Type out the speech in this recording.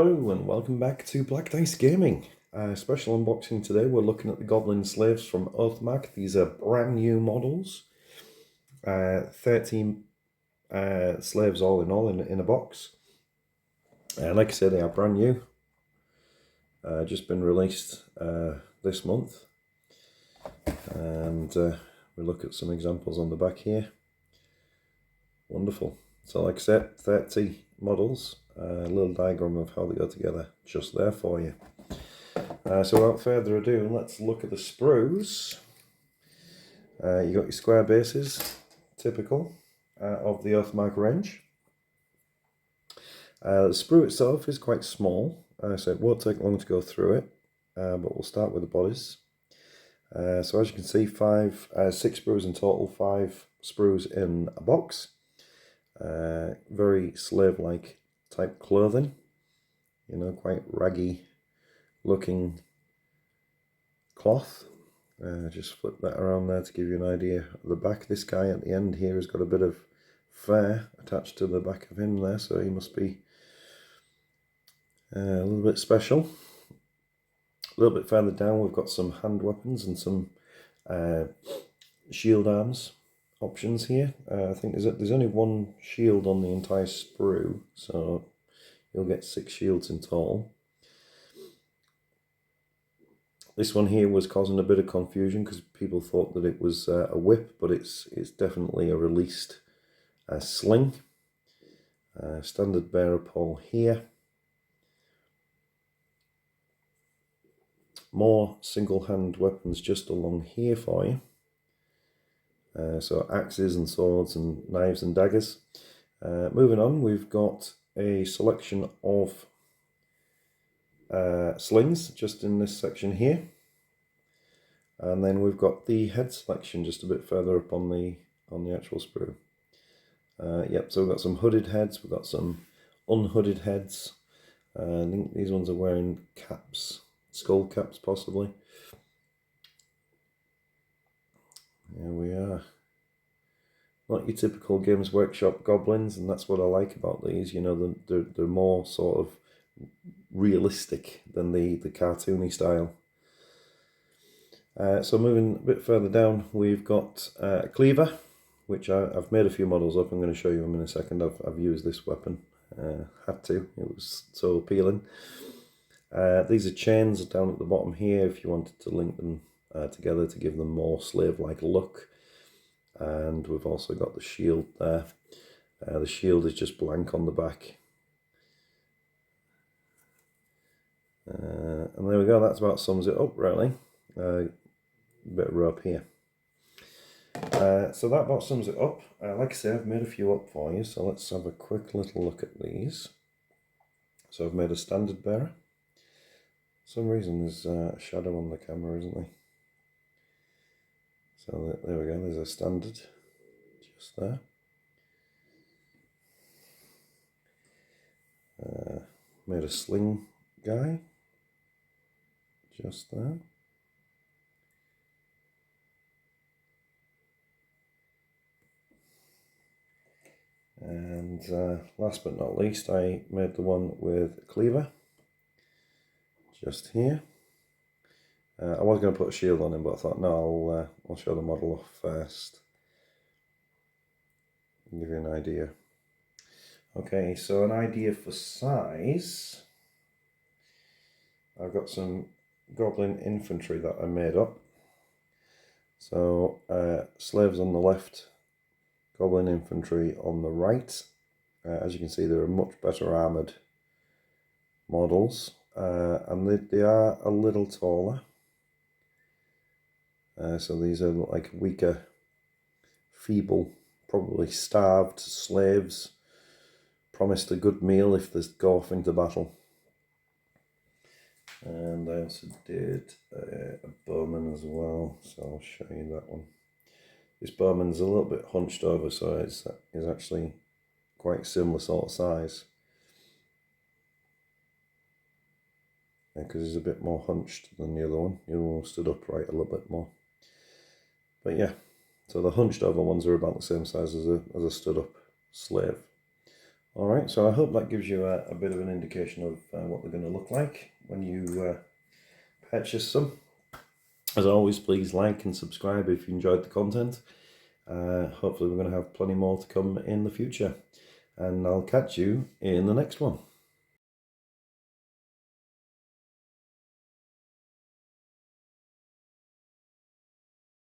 Hello and welcome back to Black Dice Gaming. Special unboxing today. We're looking at the Goblin Slaves from Oathmark. These are brand new models. 13 slaves all in a box. Like I said, they are brand new. Just been released this month. And we look at some examples on the back here. Wonderful. So like I said, 30 models. A little diagram of how they go together just there for you. So without further ado, let's look at the sprues. You got your square bases, typical of the Oathmark range. The sprue itself is quite small, so it won't take long to go through it, but we'll start with the bodies. So as you can see, 6 sprues in total, 5 sprues in a box. Very slave-like type clothing, you know, quite raggy looking cloth. Just flip that around there to give you an idea of the back. This guy at the end here has got a bit of fur attached to the back of him there, so he must be a little bit special. A little bit further down we've got some hand weapons and some shield arms options here. I think there's only one shield on the entire sprue, so you'll get 6 shields in total. This one here was causing a bit of confusion because people thought that it was a whip, but it's definitely a released sling. Standard bearer pole here. More single hand weapons just along here for you. So axes and swords and knives and daggers. Moving on, we've got a selection of slings just in this section here, and then we've got the head selection just a bit further up on the actual sprue. Yep, so we've got some hooded heads, we've got some unhooded heads. I think these ones are wearing caps, skull caps possibly. Here we are. Not your typical Games Workshop goblins, and that's what I like about these. You know, they're more sort of realistic than the cartoony style. So moving a bit further down, we've got a cleaver, which I've made a few models up. I'm going to show you them in a second. I've used this weapon. Had to. It was so appealing. These are chains down at the bottom here if you wanted to link them together to give them more slave-like look. And we've also got the shield there. The shield is just blank on the back. And there we go, that's about sums it up really. A bit of rope here. So that about sums it up. Like I say, I've made a few up for you, so let's have a quick little look at these. So I've made a standard bearer. For some reason there's a shadow on the camera, isn't there? So there we go, there's a standard just there. Made a sling guy just there. And last but not least, I made the one with a cleaver just here. I was going to put a shield on him, but I thought, no, I'll show the model off first. Give you an idea. Okay, so an idea for size. I've got some Goblin Infantry that I made up. So, slaves on the left, Goblin Infantry on the right. As you can see, they're much better armoured models. And they are a little taller. So these are like weaker, feeble, probably starved slaves, promised a good meal if they go off into battle. And I also did a bowman as well, so I'll show you that one. This bowman's a little bit hunched over, so it's actually quite similar sort of size. Because he's a bit more hunched than the other one. The other one stood upright a little bit more. But yeah, so the hunched over ones are about the same size as a stood up slave. Alright, so I hope that gives you a bit of an indication of what they're going to look like when you purchase them. As always, please like and subscribe if you enjoyed the content. Hopefully we're going to have plenty more to come in the future. And I'll catch you in the next one.